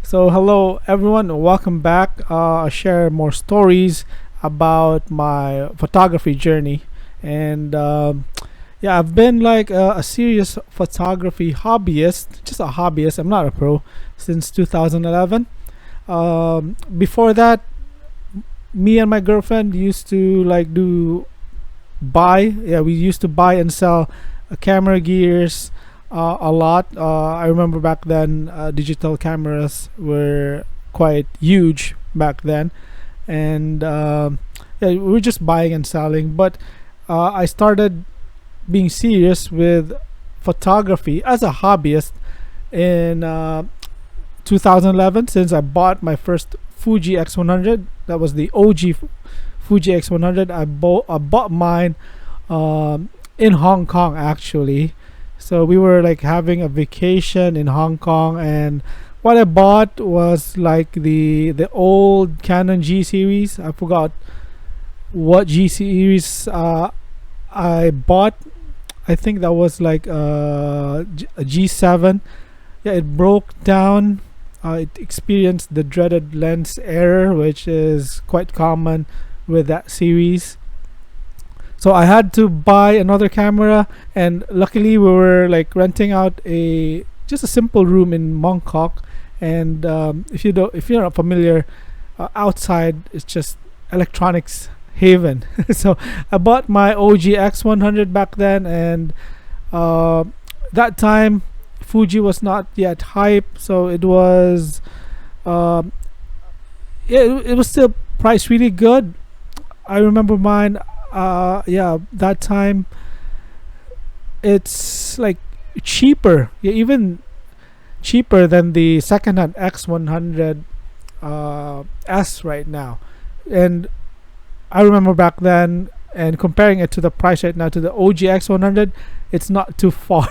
So, hello everyone, welcome back. I share more stories about my photography journey, and yeah, I've been like a serious photography hobbyist, just a hobbyist. I'm not a pro since 2011. Before that, me and my girlfriend used to like do buy. Yeah, we used to buy and sell camera gears a lot. I remember back then, digital cameras were quite huge back then, and yeah, we were just buying and selling. But I started being serious with photography as a hobbyist in 2011, since I bought my first Fuji X100. That was the OG Fuji X100. I bought mine in Hong Kong actually. So we were like having a vacation in Hong Kong, and what I bought was like the old Canon G series. I forgot what G series I bought. I think that was like a G7. Yeah, it broke down. It experienced the dreaded lens error, which is quite common with that series. So I had to buy another camera, and luckily we were like renting out a just a simple room in Mongkok. And if you're not familiar, outside it's just electronics haven. So I bought my OG X100 back then, and that time Fuji was not yet hype, so it was yeah, it was still priced really good. I remember mine. Yeah, that time it's like cheaper. Yeah, even cheaper than the secondhand X100 S right now. And I remember back then, and comparing it to the price right now to the OG X100, it's not too far.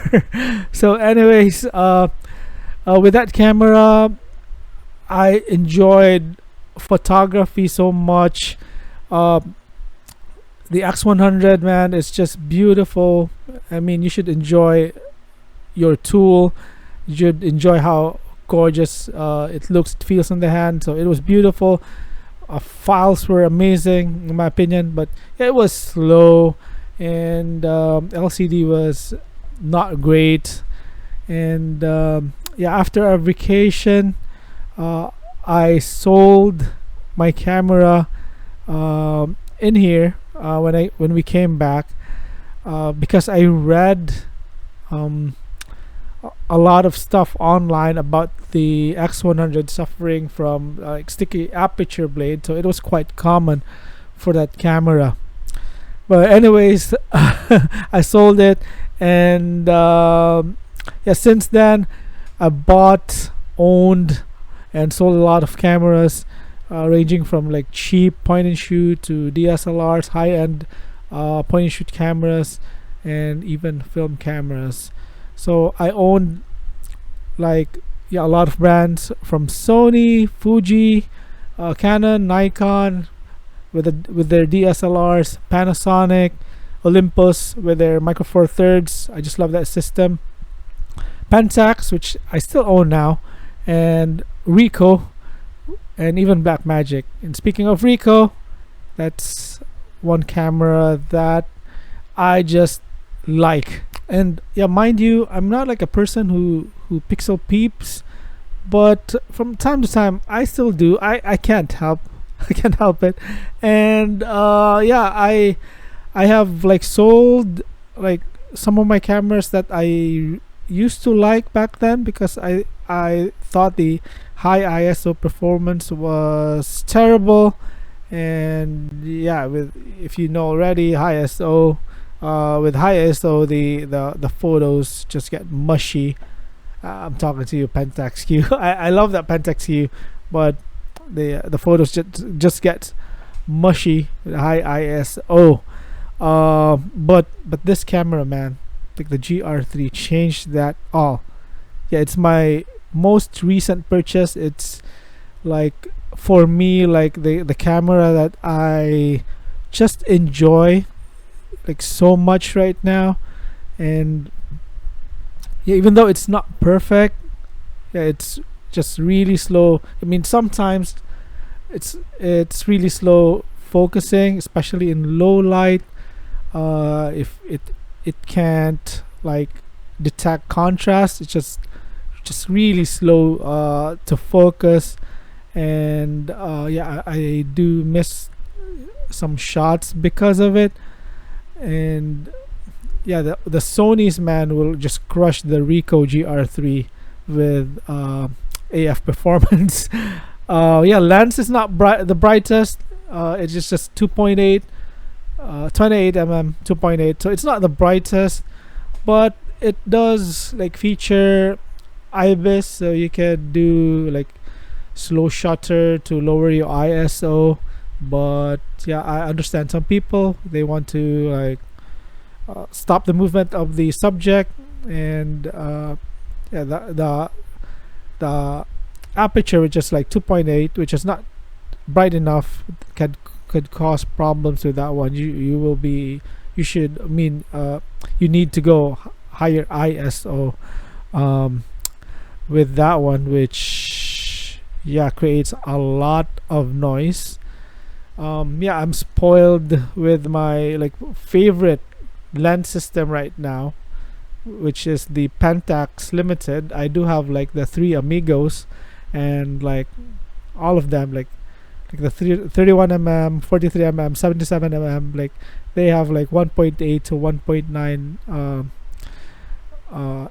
So, anyways, with that camera, I enjoyed photography so much. Uh, the X100, man, is just beautiful. I mean, you should enjoy your tool. You should enjoy how gorgeous it looks, it feels in the hand. So it was beautiful. Files were amazing in my opinion, but yeah, it was slow, and LCD was not great. And yeah, after our vacation, I sold my camera in here when we came back, because I read a lot of stuff online about the X100 suffering from like sticky aperture blade, so it was quite common for that camera. But anyways, I sold it, and yeah, since then I bought, owned, and sold a lot of cameras, ranging from like cheap point and shoot to DSLRs, high end point and shoot cameras, and even film cameras. So I owned like, yeah, a lot of brands from Sony, Fuji, Canon, Nikon with their DSLRs, Panasonic, Olympus with their Micro Four Thirds. I just love that system. Pentax, which I still own now, and Ricoh, and even Blackmagic. And speaking of Ricoh, that's one camera that I just like. And yeah, mind you, I'm not like a person who pixel peeps, but from time to time I still do. I can't help I can't help it. And yeah, I have like sold like some of my cameras that I used to like back then, because I thought the high ISO performance was terrible. And yeah, with, if you know already, high ISO, with high ISO, the photos just get mushy. I'm talking to you, Pentax Q. I love that Pentax Q, but the photos just get mushy with high ISO. But this camera, man, like the GR3, changed that all. Yeah, it's my most recent purchase. It's like, for me, like the camera that I just enjoy like so much right now. And yeah, even though it's not perfect, yeah, it's just really slow. I mean, sometimes it's really slow focusing, especially in low light. If it can't like detect contrast, it's just really slow to focus. And yeah, I do miss some shots because of it. And yeah, the Sony's man will just crush the Ricoh GR3 with AF performance. Yeah, lens is not the brightest. It's just 2.8, 28 mm 2.8, so it's not the brightest, but it does like feature IBIS, so you can do like slow shutter to lower your ISO. But yeah, I understand some people, they want to like stop the movement of the subject. And yeah, the aperture, which is like 2.8, which is not bright enough, could cause problems with that one. You will be, you should, I mean, you need to go higher ISO with that one, which yeah, creates a lot of noise. Yeah, I'm spoiled with my like favorite lens system right now, which is the Pentax Limited. I do have like the three Amigos, and like all of them, like the 31 mm, 43 mm, 77 mm, like they have like 1.8 to 1.9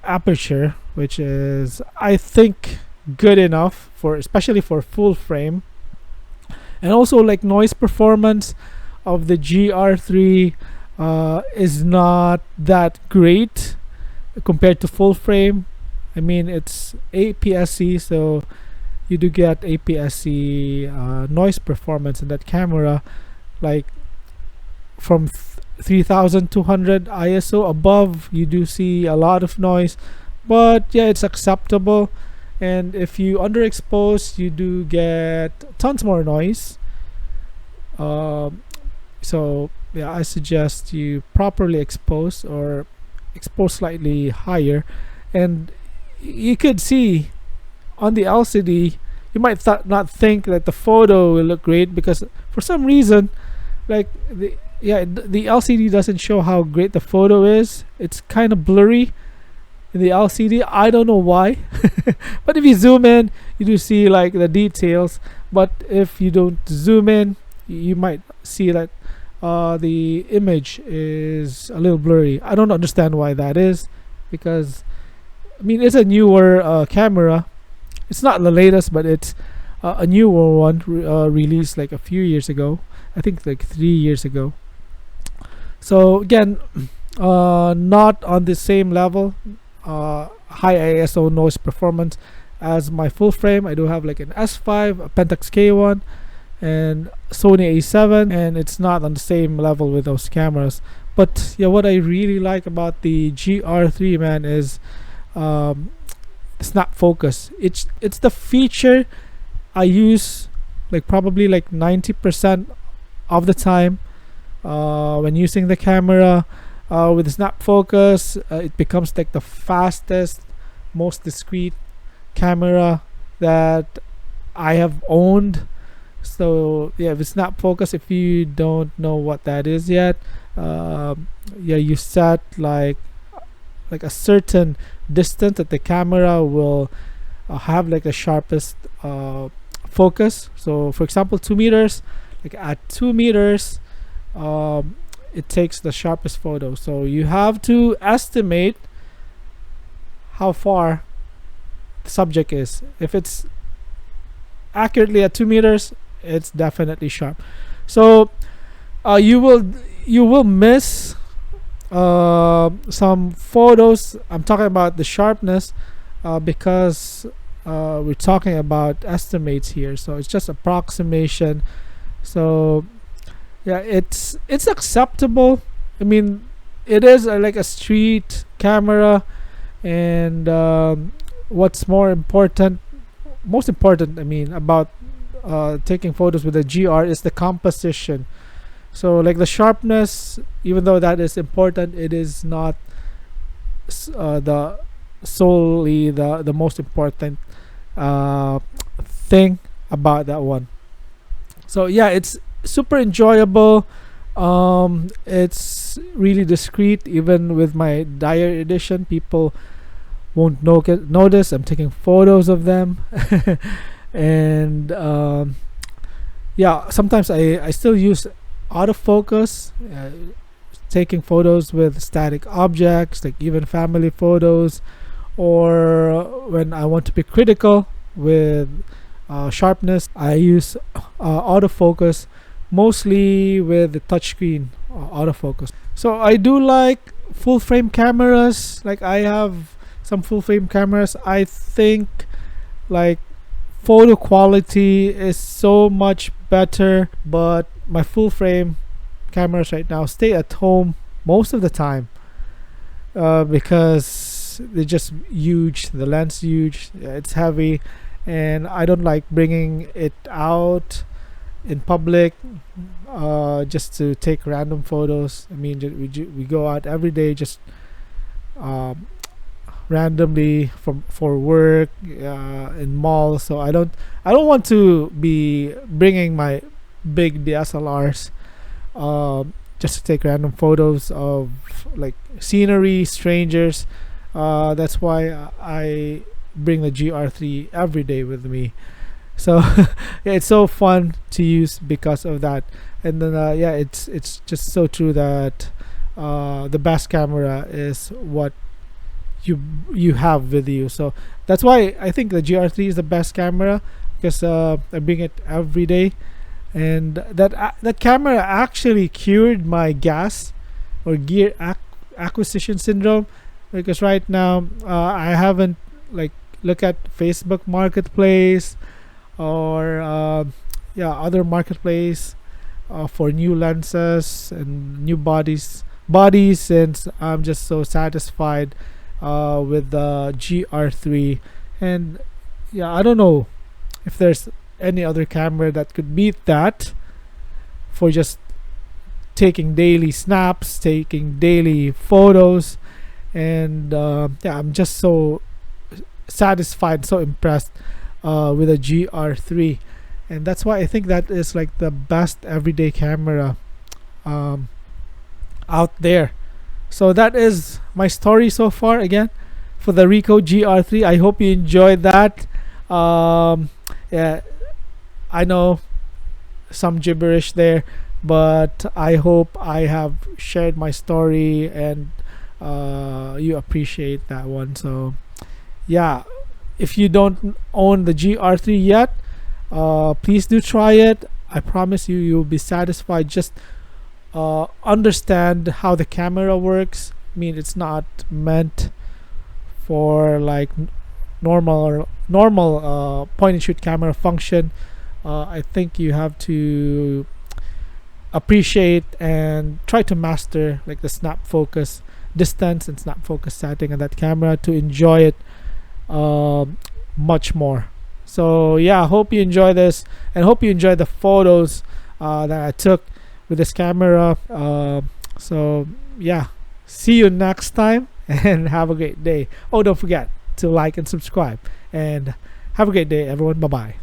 aperture, which is, I think, good enough for, especially for full frame. And also like noise performance of the GR3 is not that great compared to full frame. I mean, it's APS-C, so you do get APS-C noise performance in that camera, like from 3200 ISO above, you do see a lot of noise, but yeah, it's acceptable. And if you underexpose, you do get tons more noise. So yeah, I suggest you properly expose, or expose slightly higher. And you could see on the LCD, you might not think that the photo will look great, because for some reason, like the LCD doesn't show how great the photo is. It's kind of blurry in the LCD. I don't know why. But if you zoom in, you do see like the details. But if you don't zoom in, you might see that the image is a little blurry. I don't understand why that is, because I mean, it's a newer camera. It's not the latest, but it's a newer one, released like a few years ago. I think like 3 years ago. So again, not on the same level, high ISO noise performance as my full frame. I do have like an S5, a Pentax K1, and Sony A7, and it's not on the same level with those cameras. But yeah, what I really like about the GR3, man, is snap focus. It's the feature I use like probably like 90% of the time when using the camera. With the snap focus, it becomes like the fastest, most discreet camera that I have owned. So yeah, with snap focus, if you don't know what that is yet, yeah, you set like a certain distance that the camera will have like the sharpest focus. So for example, 2 meters, like at 2 meters, it takes the sharpest photo. So you have to estimate how far the subject is. If it's accurately at 2 meters, it's definitely sharp. So you will miss some photos. I'm talking about the sharpness because we're talking about estimates here, so it's just approximation. So yeah, it's acceptable. I mean, it is like a street camera. And what's most important, I mean, about taking photos with a GR is the composition. So like the sharpness, even though that is important, it is not the solely the most important thing about that one. So yeah, it's super enjoyable. It's really discreet. Even with my dire edition, people won't notice I'm taking photos of them. And yeah, sometimes I still use autofocus, taking photos with static objects, like even family photos, or when I want to be critical with sharpness, I use autofocus, mostly with the touchscreen autofocus. So I do like full frame cameras. Like I have some full frame cameras. I think like photo quality is so much better, but my full frame cameras right now stay at home most of the time, because they're just huge. The lens huge, it's heavy, and I don't like bringing it out in public just to take random photos. I mean, we go out every day, just randomly for work, in malls. So I don't want to be bringing my big DSLRs just to take random photos of like scenery, strangers. That's why I bring the GR3 every day with me. So yeah, it's so fun to use because of that. And then yeah, it's just so true that the best camera is what you have with you. So that's why I think the GR3 is the best camera, because I bring it every day. And that camera actually cured my gas or gear acquisition syndrome, because right now I haven't like look at Facebook Marketplace or yeah, other marketplace for new lenses and new bodies, since I'm just so satisfied with the GR3. And yeah, I don't know if there's any other camera that could beat that for just taking daily snaps, taking daily photos. And yeah, I'm just so satisfied, so impressed with a GR3. And that's why I think that is like the best everyday camera out there. So that is my story so far, again, for the Ricoh GR3. I hope you enjoyed that. Yeah, I know some gibberish there, but I hope I have shared my story and you appreciate that one. So yeah, if you don't own the GR3 yet, please do try it. I promise you, you'll be satisfied. Just understand how the camera works. I mean, it's not meant for like normal point and shoot camera function. I think you have to appreciate and try to master like the snap focus distance and snap focus setting on that camera to enjoy it much more. So yeah, hope you enjoy this, and hope you enjoy the photos that I took with this camera. So yeah, see you next time, and have a great day. Oh, don't forget to like and subscribe, and have a great day, everyone. Bye bye.